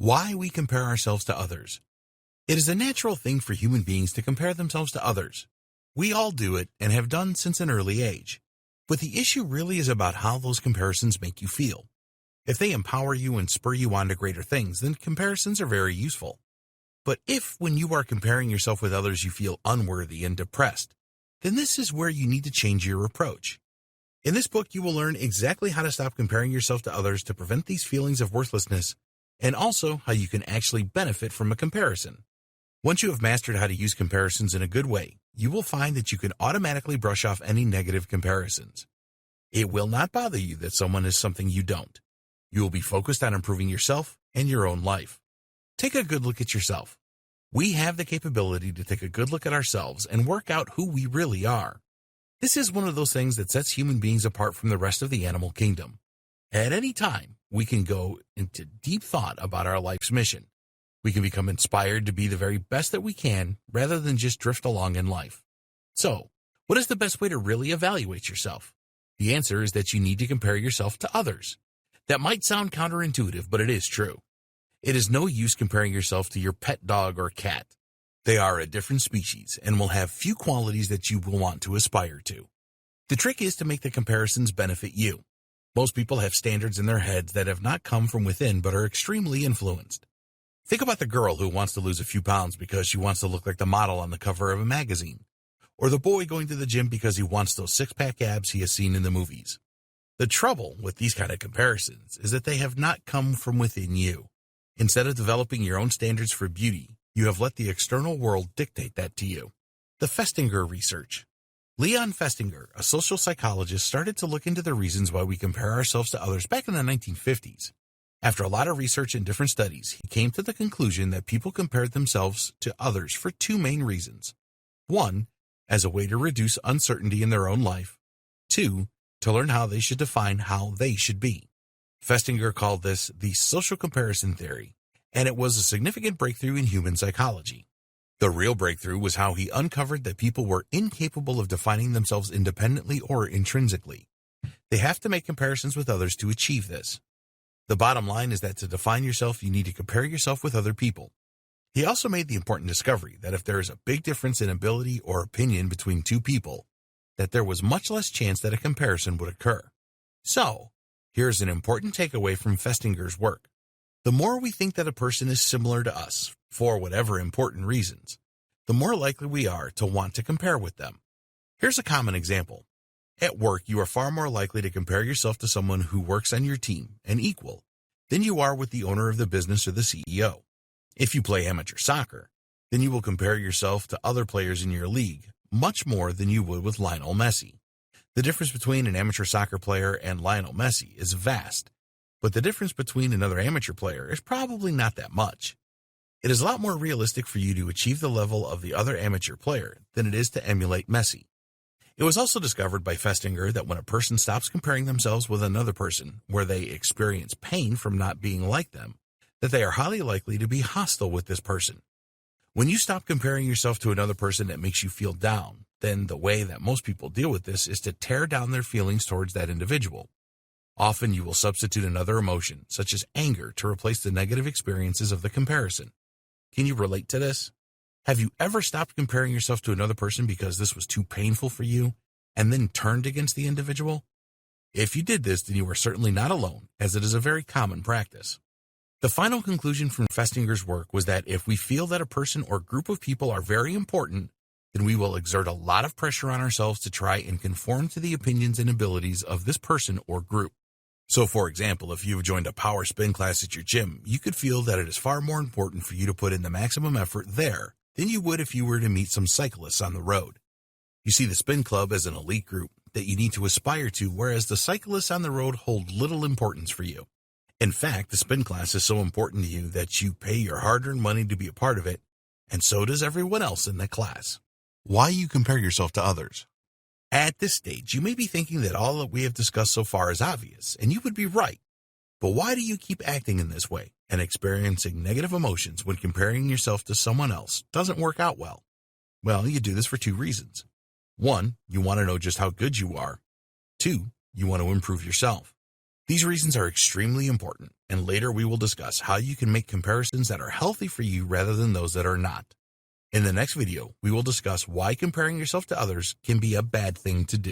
Why we compare ourselves to others. It is a natural thing for human beings to compare themselves to others. We all do it and have done since an early age. But the issue really is about how those comparisons make you feel. If they empower you and spur you on to greater things, then comparisons are very useful. But if, when you are comparing yourself with others, you feel unworthy and depressed, then this is where you need to change your approach. In this book, you will learn exactly how to stop comparing yourself to others to prevent these feelings of worthlessness, and also how you can actually benefit from a comparison. Once you have mastered how to use comparisons in a good way, you will find that you can automatically brush off any negative comparisons. It will not bother you that someone is something you don't. You will be focused on improving yourself and your own life. Take a good look at yourself. We have the capability to take a good look at ourselves and work out who we really are. This is one of those things that sets human beings apart from the rest of the animal kingdom. At any time, we can go into deep thought about our life's mission. We can become inspired to be the very best that we can rather than just drift along in life. So, what is the best way to really evaluate yourself? The answer is that you need to compare yourself to others. That might sound counterintuitive, but it is true. It is no use comparing yourself to your pet dog or cat. They are a different species and will have few qualities that you will want to aspire to. The trick is to make the comparisons benefit you. Most people have standards in their heads that have not come from within but are extremely influenced. Think about the girl who wants to lose a few pounds because she wants to look like the model on the cover of a magazine, or the boy going to the gym because he wants those six-pack abs he has seen in the movies. The trouble with these kind of comparisons is that they have not come from within you. Instead of developing your own standards for beauty, you have let the external world dictate that to you. The Festinger research. Leon Festinger, a social psychologist, started to look into the reasons why we compare ourselves to others back in the 1950s. After a lot of research and different studies, he came to the conclusion that people compared themselves to others for two main reasons. One, as a way to reduce uncertainty in their own life. Two, to learn how they should define how they should be. Festinger called this the social comparison theory, and it was a significant breakthrough in human psychology. The real breakthrough was how he uncovered that people were incapable of defining themselves independently or intrinsically. They have to make comparisons with others to achieve this. The bottom line is that to define yourself, you need to compare yourself with other people. He also made the important discovery that if there is a big difference in ability or opinion between two people, that there was much less chance that a comparison would occur. So, here's an important takeaway from Festinger's work. The more we think that a person is similar to us, for whatever important reasons, the more likely we are to want to compare with them. Here's a common example. At work, you are far more likely to compare yourself to someone who works on your team and equal than you are with the owner of the business or the CEO. If you play amateur soccer, then you will compare yourself to other players in your league much more than you would with Lionel Messi. The difference between an amateur soccer player and Lionel Messi is vast, but the difference between another amateur player is probably not that much. It is a lot more realistic for you to achieve the level of the other amateur player than it is to emulate Messi. It was also discovered by Festinger that when a person stops comparing themselves with another person where they experience pain from not being like them, that they are highly likely to be hostile with this person. When you stop comparing yourself to another person that makes you feel down, then the way that most people deal with this is to tear down their feelings towards that individual. Often you will substitute another emotion, such as anger, to replace the negative experiences of the comparison. Can you relate to this? Have you ever stopped comparing yourself to another person because this was too painful for you, and then turned against the individual? If you did this, then you are certainly not alone, as it is a very common practice. The final conclusion from Festinger's work was that if we feel that a person or group of people are very important, then we will exert a lot of pressure on ourselves to try and conform to the opinions and abilities of this person or group. So, for example, if you've joined a power spin class at your gym, you could feel that it is far more important for you to put in the maximum effort there than you would if you were to meet some cyclists on the road. You see the spin club as an elite group that you need to aspire to, whereas the cyclists on the road hold little importance for you. In fact, the spin class is so important to you that you pay your hard-earned money to be a part of it, and so does everyone else in the class. Why you compare yourself to others? At this stage, you may be thinking that all that we have discussed so far is obvious, and you would be right. But why do you keep acting in this way and experiencing negative emotions when comparing yourself to someone else doesn't work out well? Well, you do this for two reasons. One, you want to know just how good you are. Two, you want to improve yourself. These reasons are extremely important, and later we will discuss how you can make comparisons that are healthy for you rather than those that are not. In the next video, we will discuss why comparing yourself to others can be a bad thing to do.